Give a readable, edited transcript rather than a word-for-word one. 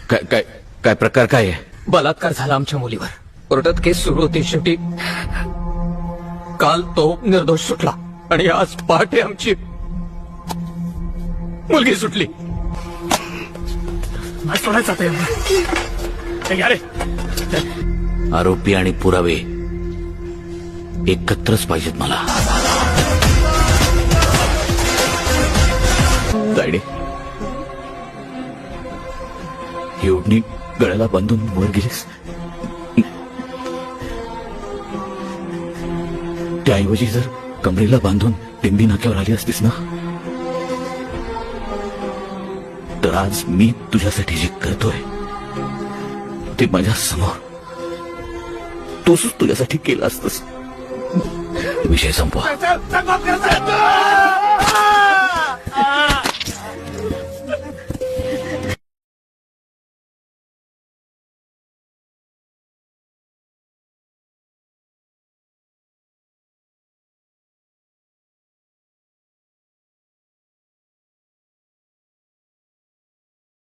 काय काय काय प्रकार काय आहे? बलात्कार झाला आमच्या मुलीवर. कोर्टात केस सुरू होती. शेवटी काल तो निर्दोष सुटला आणि आज पहाटे आमची मुलगी सुटली. सोडायचं रे. आरोपी आणि पुरावे एकत्रच पाहिजेत मला. तायडे, ही ओढणी गळ्याला बांधून वर गेलीस. त्याऐवजी जर कमरेला बांधून दिंडी नाक्यावर आली असतीस ना, तर आज मी तुझ्यासाठी जे करतोय ते माझ्या समोर तूच तुझ्यासाठी केलं असतस. विषय संपवा.